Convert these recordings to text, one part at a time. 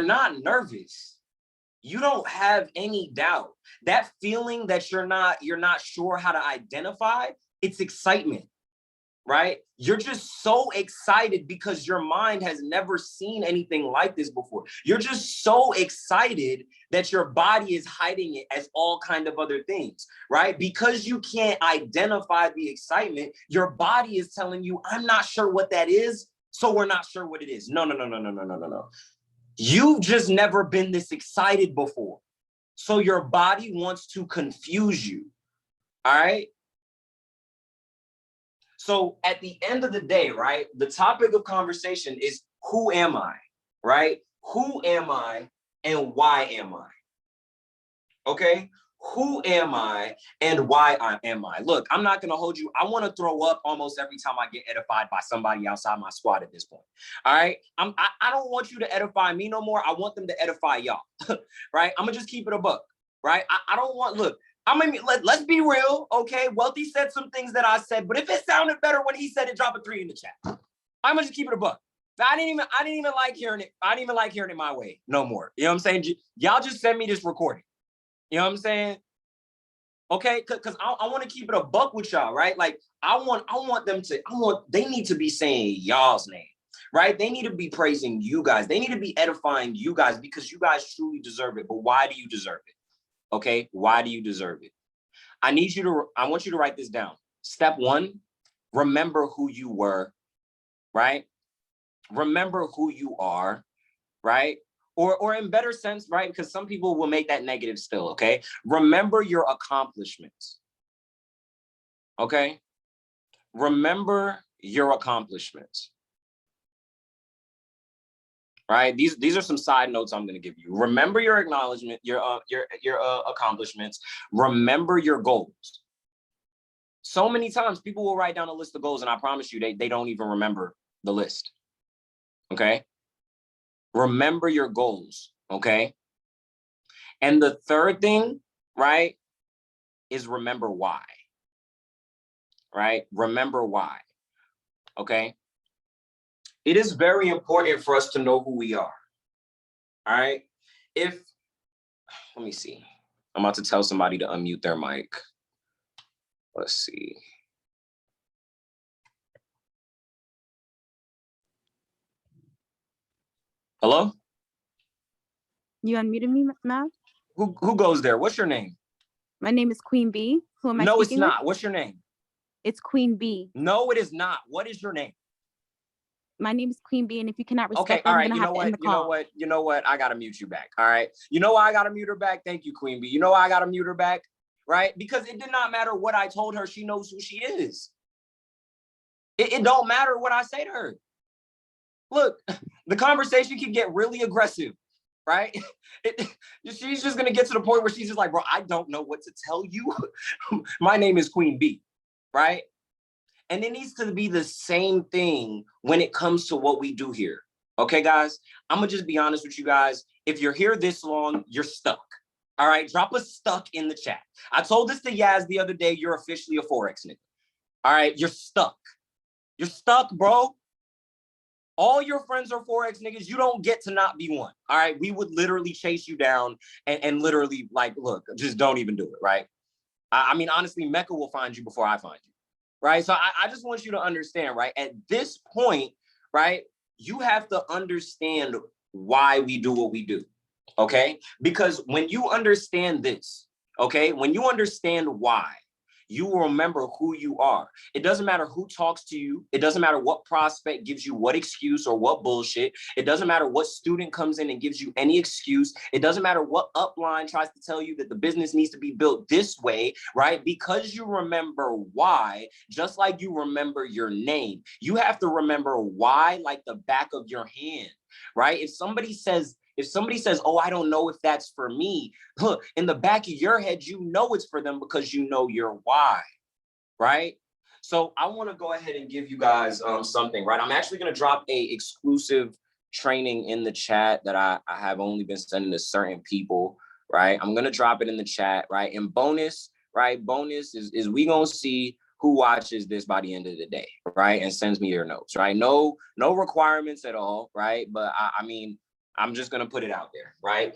not nervous. You don't have any doubt. That feeling that you're not sure how to identify, it's excitement, right? You're just so excited because your mind has never seen anything like this before. You're just so excited that your body is hiding it as all kind of other things, right? Because you can't identify the excitement, your body is telling you, I'm not sure what that is, so we're not sure what it is. No. You've just never been this excited before. So your body wants to confuse you, all right? So at the end of the day, right, the topic of conversation is who am I, right? Who am I and why am I? Okay? Who am I and why am I? Look, I'm not going to hold you. I want to throw up almost every time I get edified by somebody outside my squad at this point. All right? I don't want you to edify me no more. I want them to edify y'all, right? I'm going to just keep it a buck, right? I don't want, look, let's be real, okay? Wealthy said some things that I said, but if it sounded better when he said it, drop a 3 in the chat. I'm going to just keep it a buck. I didn't even like hearing it. I didn't even like hearing it my way no more. You know what I'm saying? Y'all just send me this recording. You know what I'm saying? Okay, because I want to keep it a buck with y'all, right? Like they need to be saying y'all's name, right? They need to be praising you guys. They need to be edifying you guys because you guys truly deserve it. But why do you deserve it? Okay, why do you deserve it? I want you to write this down. Step 1, remember who you were, right? Remember who you are, right? Or in better sense, right? Because some people will make that negative still, okay? Remember your accomplishments, okay? Remember your accomplishments, right? These are some side notes I'm going to give you. Remember your acknowledgement, your accomplishments. Remember your goals. So many times people will write down a list of goals, and I promise you, they don't even remember the list, okay? Remember your goals, okay? And the third thing, right, is remember why, right? Remember why, okay? It is very important for us to know who we are, all right? Let me see. I'm about to tell somebody to unmute their mic. Let's see. Hello? You unmuted me, Mav? Who goes there? What's your name? My name is Queen B. Who am I No, it's speaking not. with? What's your name? It's Queen B. No, it is not. What is your name? My name is Queen B, and if you cannot respect Okay, that, all I'm right, gonna have to end the call. you know what? I gotta mute you back, all right? You know why I gotta mute her back? Thank you, Queen B. You know why I gotta mute her back, right? Because it did not matter what I told her. She knows who she is. It don't matter what I say to her. Look, the conversation can get really aggressive, right? She's just gonna get to the point where she's just like, bro, I don't know what to tell you. My name is Queen B, right? And it needs to be the same thing when it comes to what we do here. Okay, guys? I'm gonna just be honest with you guys. If you're here this long, you're stuck. All right, drop a stuck in the chat. I told this to Yaz the other day, you're officially a Forex nigga. All right, you're stuck. You're stuck, bro. All your friends are Forex niggas. You don't get to not be one. All right, we would literally chase you down and literally like, look, just don't even do it, right? I mean, honestly, Mecca will find you before I find you. Right. So I just want you to understand, right? At this point, right, you have to understand why we do what we do. Okay. Because when you understand this, okay, when you understand why, you will remember who you are. It doesn't matter who talks to you. It doesn't matter what prospect gives you what excuse or what bullshit. It doesn't matter what student comes in and gives you any excuse. It doesn't matter what upline tries to tell you that the business needs to be built this way, right? Because you remember why, just like you remember your name, you have to remember why like the back of your hand, right? If somebody says, oh, I don't know if that's for me, in the back of your head, you know it's for them because you know your why, right? So I want to go ahead and give you guys something, right? I'm actually going to drop a exclusive training in the chat that I have only been sending to certain people, right? I'm going to drop it in the chat, right? And bonus, right? Bonus is we going to see who watches this by the end of the day, right? And sends me your notes, right? No requirements at all, right? But I mean, I'm just gonna put it out there, right?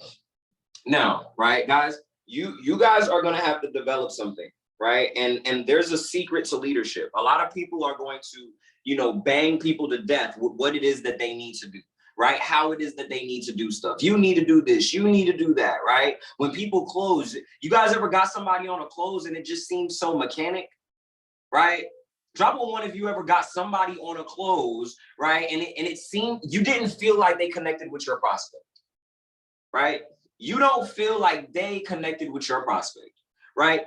Now, right, guys, you guys are gonna have to develop something, right? And there's a secret to leadership. A lot of people are going to, you know, bang people to death with what it is that they need to do, right? How it is that they need to do stuff. You need to do this, you need to do that, right? When people close, you guys ever got somebody on a close and it just seems so mechanic, right? Drop a one if you ever got somebody on a close, right? And it seemed, you didn't feel like they connected with your prospect, right? You don't feel like they connected with your prospect, right?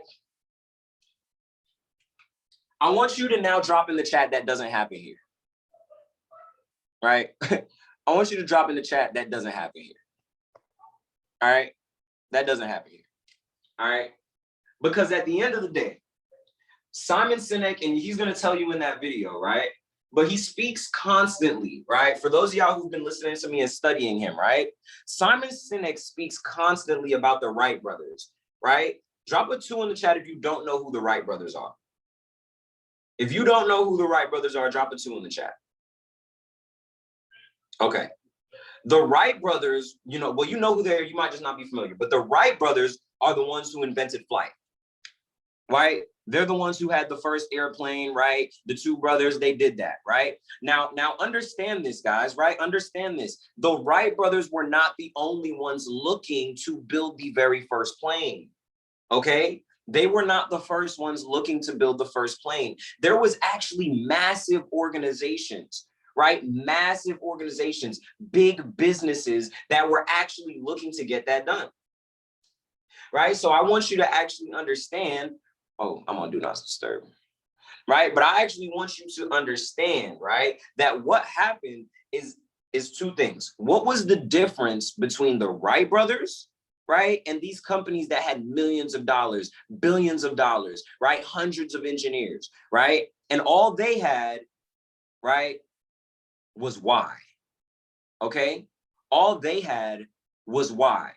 I want you to now drop in the chat that doesn't happen here, right? I want you to drop in the chat that doesn't happen here, all right? That doesn't happen here, all right? Because at the end of the day, Simon Sinek, and he's gonna tell you in that video, right? But he speaks constantly, right? For those of y'all who've been listening to me and studying him, right? Simon Sinek speaks constantly about the Wright brothers, right? Drop a 2 in the chat if you don't know who the Wright brothers are. If you don't know who the Wright brothers are, drop a 2 in the chat. Okay. The Wright brothers, you know, well, you know who they are, you might just not be familiar, but the Wright brothers are the ones who invented flight, right? They're the ones who had the first airplane, right? The 2 brothers, they did that, right? Now understand this, guys, right? Understand this. The Wright brothers were not the only ones looking to build the very first plane, okay? They were not the first ones looking to build the first plane. There was actually massive organizations, right? Massive organizations, big businesses that were actually looking to get that done, right? So I want you to actually understand. Oh, I'm on Do Not Disturb, right? But I actually want you to understand, right, that what happened is 2 things. What was the difference between the Wright brothers, right, and these companies that had millions of dollars, billions of dollars, right, hundreds of engineers, right? And all they had, right, was why, okay? All they had was why.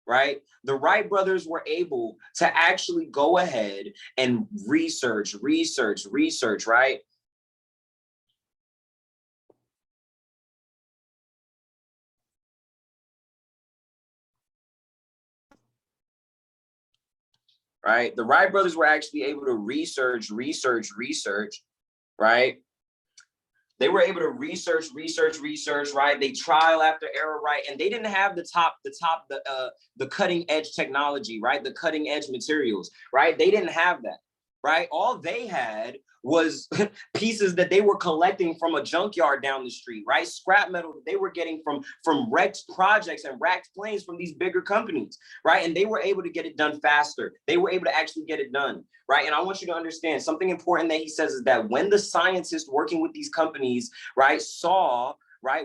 Right? The Wright brothers were able to actually go ahead and research, right? Right? The Wright brothers were actually able to research, right? They were able to research, right? They trial after error, right? And they didn't have the cutting edge technology, right? The cutting edge materials, right? They didn't have that, right? All they had was pieces that they were collecting from a junkyard down the street, right? Scrap metal that they were getting from wrecked projects and wrecked planes from these bigger companies, right? And they were able to get it done faster. They were able to actually get it done, right? And I want you to understand something important that he says is that when the scientists working with these companies, right,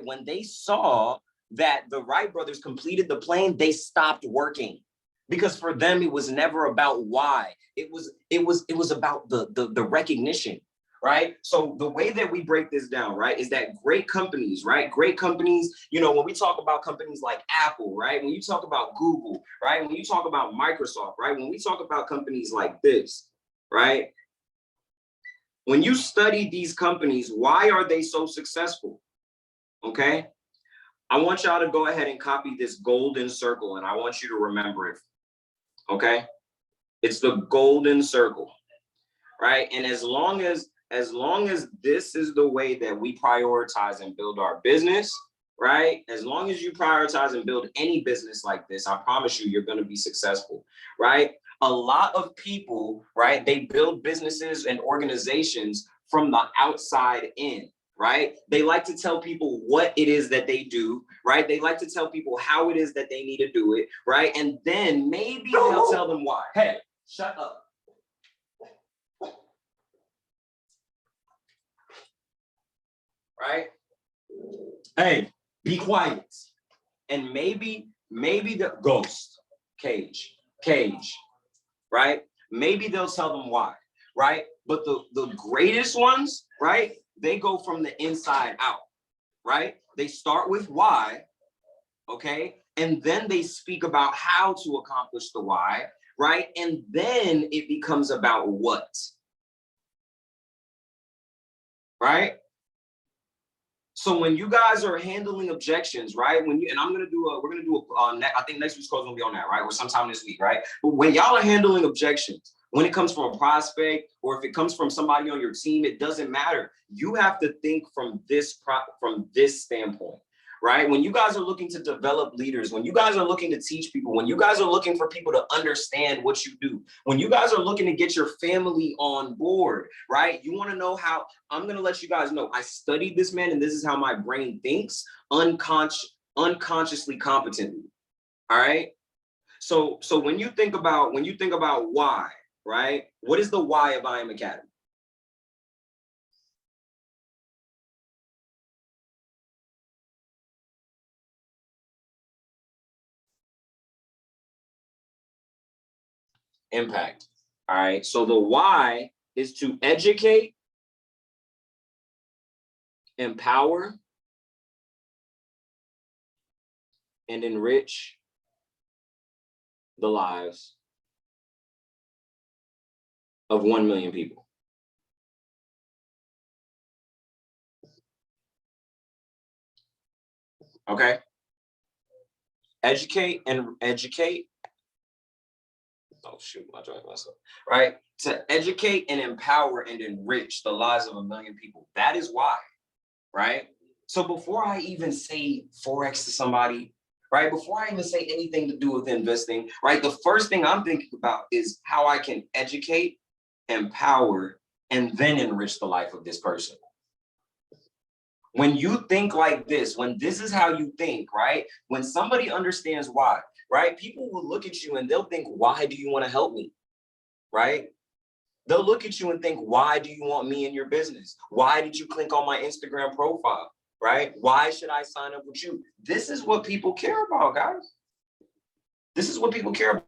when they saw that the Wright brothers completed the plane, they stopped working. Because for them, it was never about why. It was about the recognition, right? So the way that we break this down, right, is that great companies, right? Great companies, you know, when we talk about companies like Apple, right? When you talk about Google, right? When you talk about Microsoft, right? When we talk about companies like this, right? When you study these companies, why are they so successful? Okay? I want y'all to go ahead and copy this golden circle, and I want you to remember it. Okay, it's the golden circle, right? And as long as this is the way that we prioritize and build our business, right? As long as you prioritize and build any business like this, I promise you, you're going to be successful, right? A lot of people, right, they build businesses and organizations from the outside in. Right? They like to tell people what it is that they do, right? They like to tell people how it is that they need to do it, right? And then maybe they'll tell them why. Hey, shut up. Right? Hey, be quiet. And maybe the ghost, cage, right? Maybe they'll tell them why, right? But the greatest ones, right? They go from the inside out, right? They start with why, okay? And then they speak about how to accomplish the why, right? And then it becomes about what, right? So when you guys are handling objections, right? When you, and I'm gonna do a, we're gonna do a, I think next week's call is gonna be on that, right? Or sometime this week, right? But when y'all are handling objections, when it comes from a prospect or if it comes from somebody on your team, it doesn't matter. You have to think from this standpoint, right? When you guys are looking to develop leaders, when you guys are looking to teach people, when you guys are looking for people to understand what you do, when you guys are looking to get your family on board, right? You want to know how, I'm going to let you guys know, I studied this, man, and this is how my brain thinks unconsciously competently. All right. So when you think about why, right? What is the why of I Am Academy? Impact. All right. So the why is to educate, empower, and enrich the lives of 1 million people. Okay. Educate. Oh shoot, I joined myself. Right. To educate and empower and enrich the lives of 1 million people. That is why. Right. So before I even say Forex to somebody, right, before I even say anything to do with investing, right, the first thing I'm thinking about is how I can educate, empower, and then enrich the life of this person. When you think like this, when this is how you think, right, when somebody understands why, right, people will look at you and they'll think, why do you want to help me, right? They'll look at you and think, why do you want me in your business? Why did you click on my Instagram profile? Right? Why should I sign up with you? This is what people care about, guys. This is what people care about.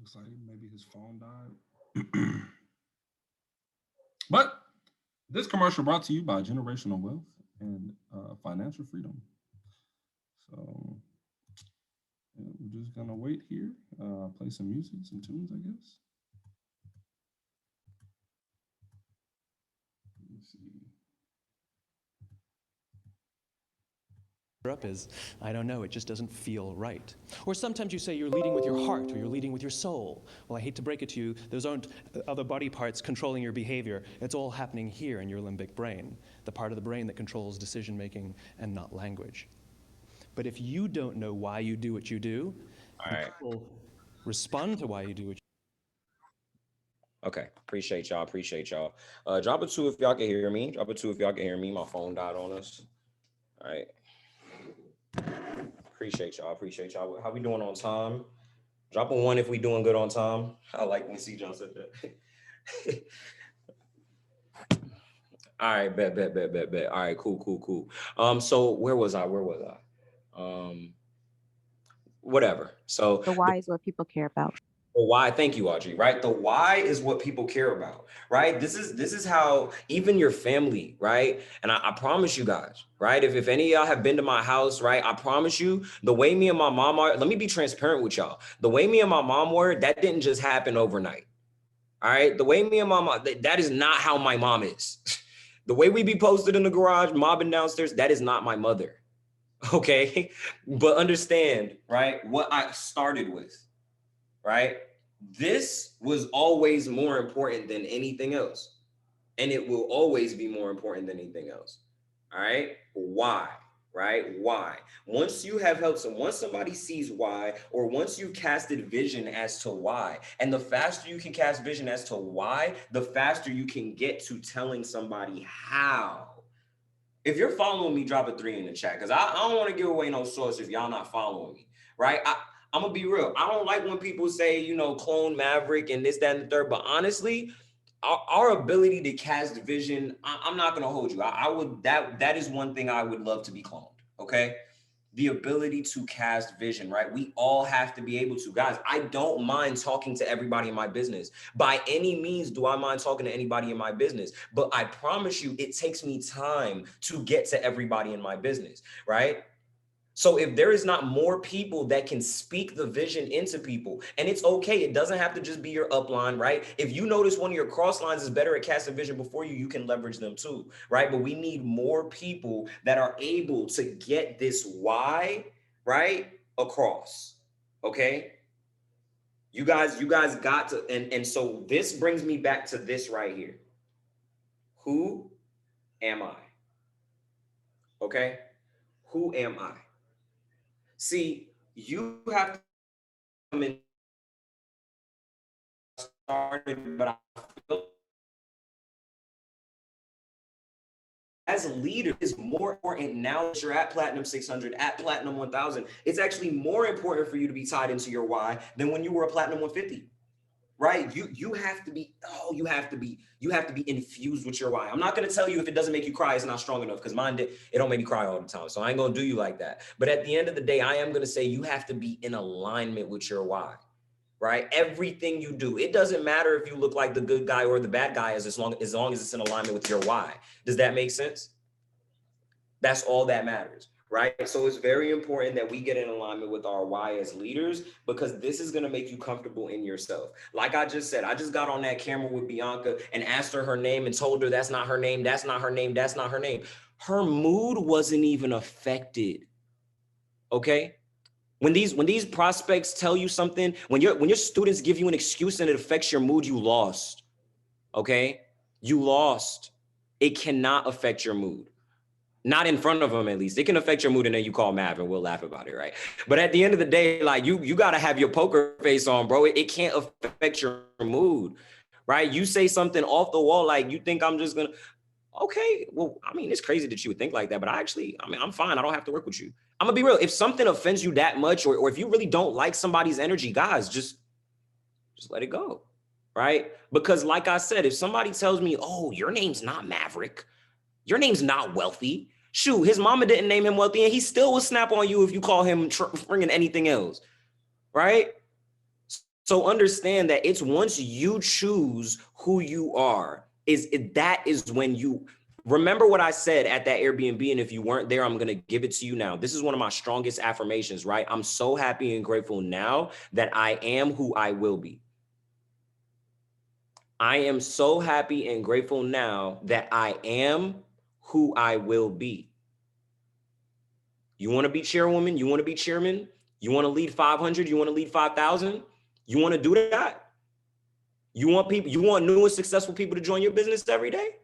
Looks like maybe his phone died. But this commercial brought to you by Generational Wealth and Financial Freedom. So yeah, we're just gonna wait here, play some music, some tunes, I guess. Let's see. Up is, I don't know, it just doesn't feel right. Or sometimes you say you're leading with your heart or you're leading with your soul. Well, I hate to break it to you, those aren't other body parts controlling your behavior. It's all happening here in your limbic brain, the part of the brain that controls decision making and not language. But if you don't know why you do what you do, people respond to why you do what you do. Okay, appreciate y'all. Drop a 2 if y'all can hear me. Drop a 2 if y'all can hear me. My phone died on us. All right. Appreciate y'all. How we doing on time? Drop a 1 if we doing good on time. I like when C. John said that. All right, bet. All right, cool. So where was I? Whatever. So The why is what people care about. The why, thank you, Audrey, right? The why is what people care about, right? This is how even your family, right? And I promise you guys, right? If any of y'all have been to my house, right? I promise you, the way me and my mom are, let me be transparent with y'all. The way me and my mom were, that didn't just happen overnight. All right. The way me and my mom, that is not how my mom is. The way we be posted in the garage, mobbing downstairs, that is not my mother. Okay. But understand, right? What I started with. Right? This was always more important than anything else. And it will always be more important than anything else. All right? Why? Right? Why? Once you have helped once somebody sees why, or once you've casted vision as to why, and the faster you can cast vision as to why, the faster you can get to telling somebody how. If you're following me, drop a 3 in the chat, because I don't want to give away no source if y'all not following me, right? I'm gonna be real. I don't like when people say, clone Maverick and this, that, and the third. But honestly, our ability to cast vision, I'm not gonna hold you. I would that is one thing I would love to be cloned. Okay, the ability to cast vision, right? We all have to be able to. Guys, I don't mind talking to everybody in my business. By any means do I mind talking to anybody in my business, but I promise you it takes me time to get to everybody in my business, right? So if there is not more people that can speak the vision into people, and it's okay, it doesn't have to just be your upline, right? If you notice one of your cross lines is better at casting vision before you, you can leverage them too, right? But we need more people that are able to get this why, right, across, okay? You guys got to, and so this brings me back to this right here. Who am I? Okay? Who am I? See, you have to come in started, but I feel as a leader is more important now that you're at Platinum 600, at Platinum 1000. It's actually more important for you to be tied into your why than when you were a Platinum 150. Right? You have to be, you have to be infused with your why. I'm not going to tell you if it doesn't make you cry, it's not strong enough, because mine did. It don't make me cry all the time. So I ain't going to do you like that. But at the end of the day, I am going to say you have to be in alignment with your why, right? Everything you do. It doesn't matter if you look like the good guy or the bad guy as long as it's in alignment with your why. Does that make sense? That's all that matters. Right? So it's very important that we get in alignment with our why as leaders, because this is going to make you comfortable in yourself. Like I just said, I just got on that camera with Bianca and asked her name and told her that's not her name. That's not her name. That's not her name. Her mood wasn't even affected. Okay. When these prospects tell you something, when your students give you an excuse and it affects your mood, you lost. Okay. You lost. It cannot affect your mood. Not in front of them, at least. It can affect your mood, and then you call Mav and we'll laugh about it, right? But at the end of the day, like you got to have your poker face on, bro. It can't affect your mood, right? You say something off the wall, like you think I'm just gonna, okay, well, I mean, it's crazy that you would think like that, but I'm fine. I don't have to work with you. I'm gonna be real. If something offends you that much, or if you really don't like somebody's energy, guys, just let it go, right? Because like I said, if somebody tells me, oh, your name's not Maverick, your name's not Wealthy, shoot, his mama didn't name him Wealthy, and he still will snap on you if you call him bringing anything else, right? So understand that it's once you choose who you are, that is when you remember what I said at that Airbnb. And if you weren't there, I'm going to give it to you now. This is one of my strongest affirmations, right? I'm so happy and grateful now that I am who I will be. I am so happy and grateful now that I am who I will be. You want to be chairwoman? You want to be chairman? You want to lead 500? You want to lead 5,000? You want to do that? You want people? You want new and successful people to join your business every day?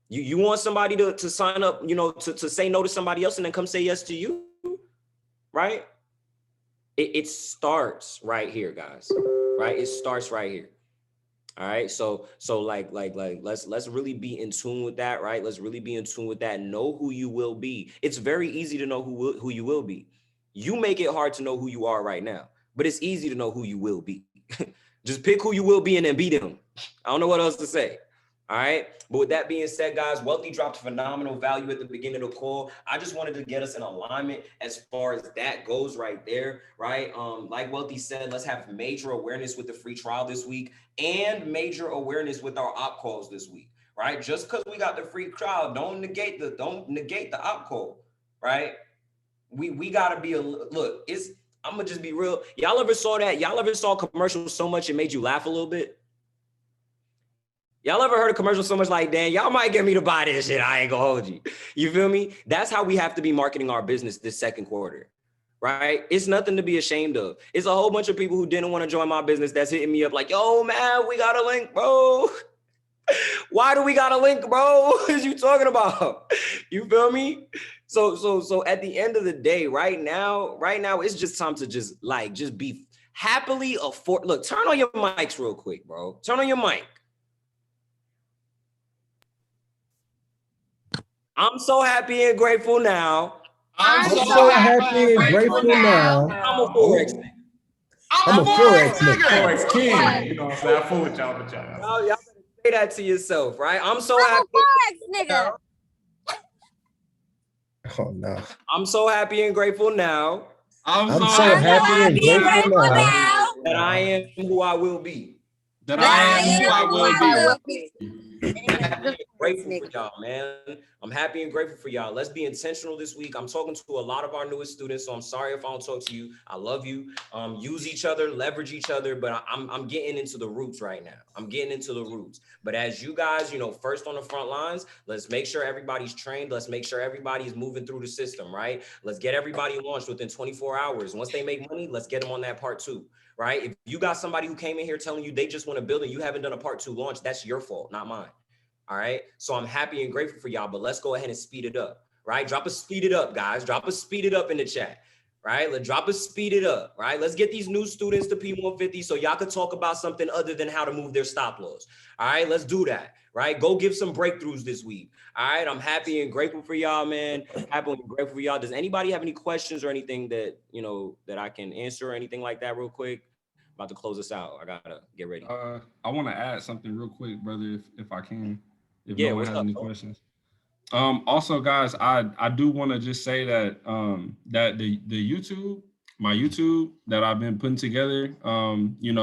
You want somebody to sign up, to say no to somebody else and then come say yes to you, right? It starts right here, guys. Right? It starts right here. All right. So like let's really be in tune with that, right? Let's really be in tune with that. Know who you will be. It's very easy to know who you will be. You make it hard to know who you are right now, but it's easy to know who you will be. Just pick who you will be and then be them. I don't know what else to say. All right. But with that being said, guys, Wealthy dropped phenomenal value at the beginning of the call. I just wanted to get us in alignment as far as that goes right there. Right. Like Wealthy said, let's have major awareness with the free trial this week and major awareness with our op calls this week. Right. Just because we got the free trial, don't negate the op call. Right. We gotta be look, I'm gonna just be real. Y'all ever saw that? Y'all ever saw commercials so much it made you laugh a little bit? Y'all ever heard a commercial so much like, damn, y'all might get me to buy this shit. I ain't gonna hold you. You feel me? That's how we have to be marketing our business this second quarter, right? It's nothing to be ashamed of. It's a whole bunch of people who didn't want to join my business that's hitting me up like, yo, man, we got a link, bro. Why do we got a link, bro? What are you talking about? You feel me? So at the end of the day, right now, it's just time to just be happily afford. Look, turn on your mics real quick, bro. Turn on your mic. I'm so happy and grateful now. I'm so happy and grateful now. I'm a Forex nigga. I'm a Forex nigga. Forex king. You know what I'm saying? I fool with y'all, but y'all better say that to yourself, right? I'm so happy. I'm a Forex nigga. Oh no. I'm so happy and grateful now I'm so happy and grateful now that I am who I will be. That I am who I will be. Happy and grateful for y'all, man. I'm happy and grateful for y'all. Let's be intentional this week. I'm talking to a lot of our newest students, so I'm sorry if I don't talk to you. I love you. Use each other, leverage each other, but I'm getting into the roots right now. I'm getting into the roots. But as you guys, first on the front lines, let's make sure everybody's trained. Let's make sure everybody's moving through the system, right? Let's get everybody launched within 24 hours. Once they make money, let's get them on that part 2. Right? If you got somebody who came in here telling you they just want to build and you haven't done a part 2 launch, that's your fault, not mine. All right. So I'm happy and grateful for y'all, but let's go ahead and speed it up. Right. Drop a speed it up, guys. Drop a speed it up in the chat. Right. Let's drop a speed it up. Right. Let's get these new students to P150 so y'all could talk about something other than how to move their stop loss. All right. Let's do that. Right. Go give some breakthroughs this week. All right. I'm happy and grateful for y'all, man. Happy and grateful for y'all. Does anybody have any questions or anything that, that I can answer or anything like that real quick? About to close this out. I gotta get ready. I want to add something real quick, brother, if I can. If Yeah, no one has any questions. Also, guys, I do want to just say that that the YouTube, my YouTube that I've been putting together,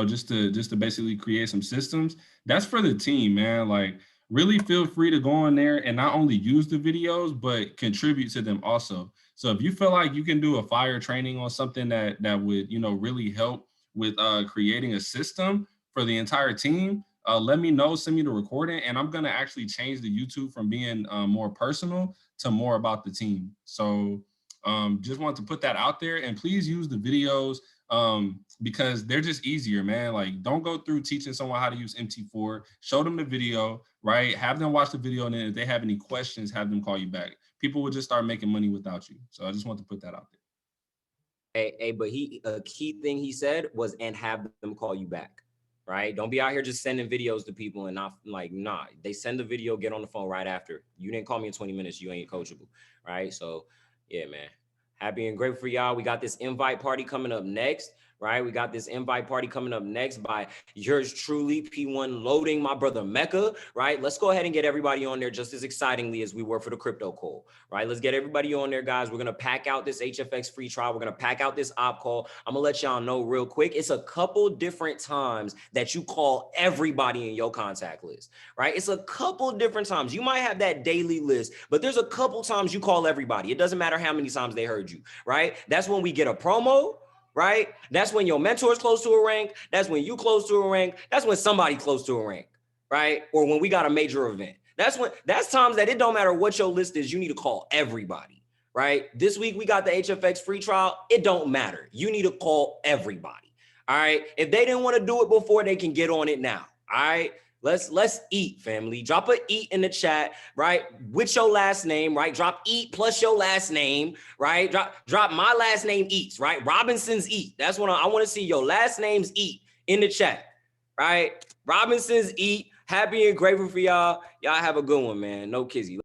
just to basically create some systems. That's for the team, man. Like, really feel free to go in there and not only use the videos, but contribute to them also. So if you feel like you can do a fire training on something that would really help with creating a system for the entire team, let me know, send me the recording, and I'm gonna actually change the YouTube from being more personal to more about the team. So just want to put that out there, and please use the videos because they're just easier, man. Like, don't go through teaching someone how to use MT4. Show them the video, right? Have them watch the video, and then if they have any questions, have them call you back. People will just start making money without you. So I just want to put that out there. Hey, but a key thing he said was, and have them call you back. Right? Don't be out here just sending videos to people and not they send the video, get on the phone right after. You didn't call me in 20 minutes. You ain't coachable. Right? So yeah, man. Happy and grateful for y'all. We got this invite party coming up next. Right? We got this invite party coming up next by yours truly, P1 Loading, my brother Mecca. Right? Let's go ahead and get everybody on there just as excitingly as we were for the crypto call. Right? Let's get everybody on there, guys. We're going to pack out this HFX free trial. We're going to pack out this op call. I'm going to let y'all know real quick. It's a couple different times that you call everybody in your contact list. Right? It's a couple different times. You might have that daily list, but there's a couple times you call everybody. It doesn't matter how many times they heard you. Right? That's when we get a promo. Right? That's when your mentor is close to a rank. That's when you close to a rank. That's when somebody close to a rank, right? Or when we got a major event. That's times that it don't matter what your list is. You need to call everybody, right? This week we got the HFX free trial. It don't matter. You need to call everybody. All right. If they didn't want to do it before, they can get on it now. All right. Let's eat, family. Drop a eat in the chat, right? With your last name, right? Drop eat plus your last name, right? Drop my last name eats, right? Robinson's eat. That's what I want to see. Your last name's eat in the chat, right? Robinson's eat. Happy and grateful for y'all. Y'all have a good one, man. No kizzy.